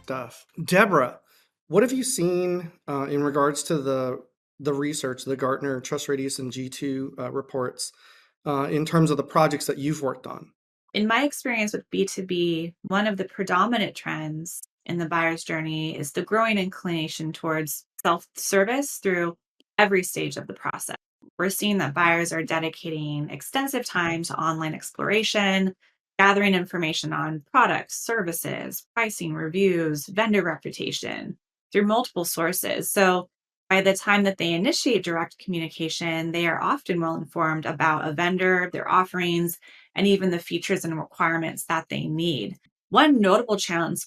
stuff. Deborah, what have you seen in regards to the research, the Gartner Trust Radius and G2 reports, in terms of the projects that you've worked on? In my experience with B2B, one of the predominant trends in the buyer's journey is the growing inclination towards self service through every stage of the process. We're seeing that buyers are dedicating extensive time to online exploration, gathering information on products, services, pricing, reviews, vendor reputation through multiple sources. So by the time that they initiate direct communication, they are often well informed about a vendor, their offerings, and even the features and requirements that they need. One notable challenge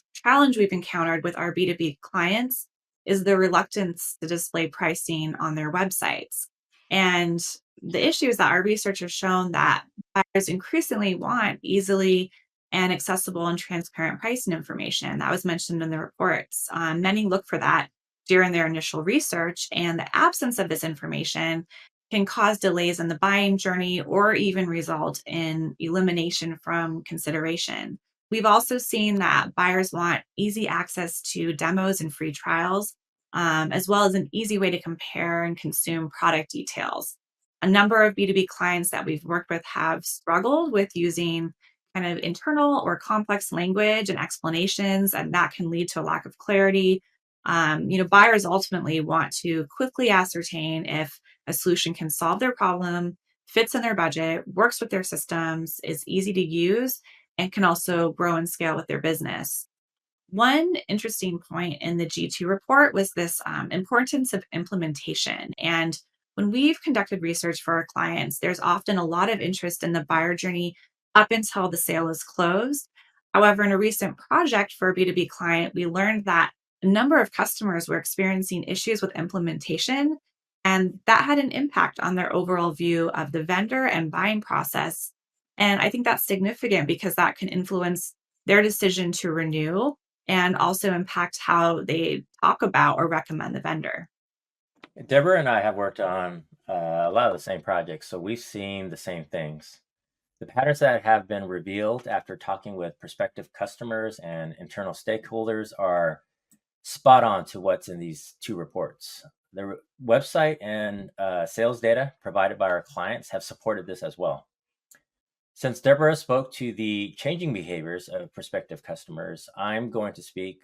we've encountered with our B2B clients is the reluctance to display pricing on their websites. And the issue is that our research has shown that buyers increasingly want easily and accessible and transparent pricing information. That was mentioned in the reports. Many look for that during their initial research, and the absence of this information can cause delays in the buying journey or even result in elimination from consideration. We've also seen that buyers want easy access to demos and free trials, as well as an easy way to compare and consume product details. A number of B2B clients that we've worked with have struggled with using kind of internal or complex language and explanations, and that can lead to a lack of clarity. Buyers ultimately want to quickly ascertain if a solution can solve their problem, fits in their budget, works with their systems, is easy to use, and can also grow and scale with their business. One interesting point in the G2 report was this importance of implementation. And when we've conducted research for our clients, there's often a lot of interest in the buyer journey up until the sale is closed. However, in a recent project for a B2B client, we learned that a number of customers were experiencing issues with implementation, and that had an impact on their overall view of the vendor and buying process. And I think that's significant because that can influence their decision to renew and also impact how they talk about or recommend the vendor. Deborah and I have worked on a lot of the same projects, so we've seen the same things. The patterns that have been revealed after talking with prospective customers and internal stakeholders are spot on to what's in these two reports. The website and sales data provided by our clients have supported this as well. Since Deborah spoke to the changing behaviors of prospective customers, I'm going to speak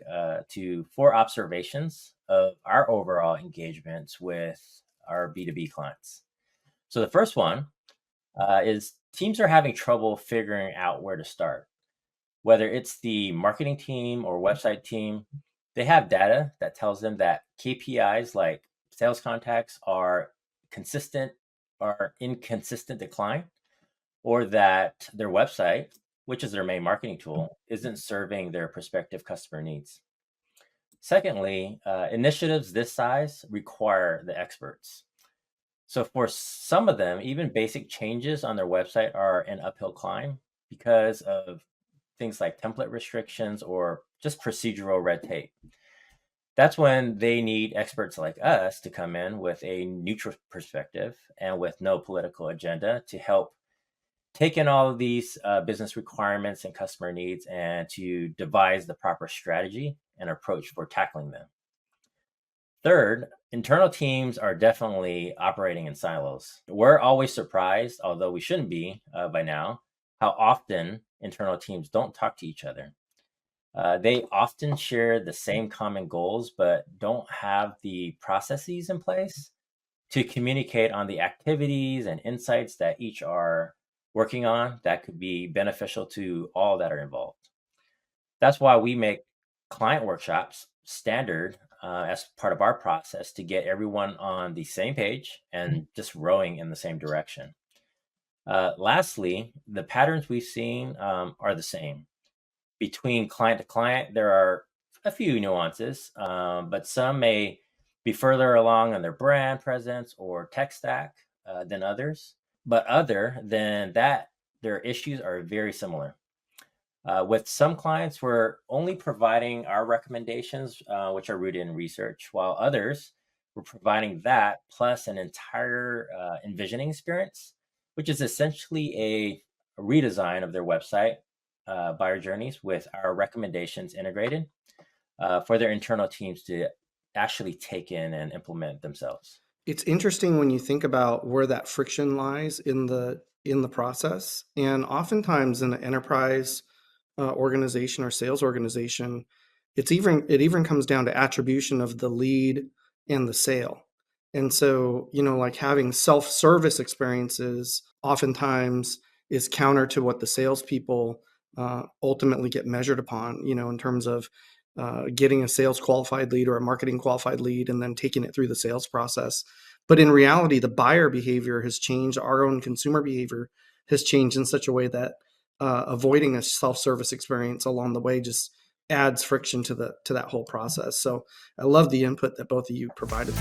to 4 observations of our overall engagements with our B2B clients. So the first one is teams are having trouble figuring out where to start. Whether it's the marketing team or website team, they have data that tells them that KPIs like sales contacts are consistent or inconsistent decline, or that their website, which is their main marketing tool, isn't serving their prospective customer needs. Secondly, initiatives this size require the experts. So for some of them, even basic changes on their website are an uphill climb because of things like template restrictions or just procedural red tape. That's when they need experts like us to come in with a neutral perspective and with no political agenda to help take in all of these business requirements and customer needs and to devise the proper strategy and approach for tackling them. Third, internal teams are definitely operating in silos. We're always surprised, although we shouldn't be by now, how often internal teams don't talk to each other. They often share the same common goals, but don't have the processes in place to communicate on the activities and insights that each are working on that could be beneficial to all that are involved. That's why we make client workshops standard as part of our process to get everyone on the same page and just rowing in the same direction. Lastly, the patterns we've seen are the same. Between client to client, there are a few nuances, but some may be further along on their brand presence or tech stack than others. But other than that, their issues are very similar. With some clients, we're only providing our recommendations, which are rooted in research, while others, we're providing that plus an entire envisioning experience, which is essentially a redesign of their website buyer journeys with our recommendations integrated. for their internal teams to actually take in and implement themselves. It's interesting when you think about where that friction lies in the process, and oftentimes in an enterprise organization or sales organization, it even comes down to attribution of the lead and the sale. And so, like having self-service experiences oftentimes is counter to what the salespeople ultimately get measured upon, in terms of getting a sales qualified lead or a marketing qualified lead and then taking it through the sales process. But in reality, the buyer behavior has changed. Our own consumer behavior has changed in such a way that avoiding a self-service experience along the way just adds friction to that whole process. So I love the input that both of you provided.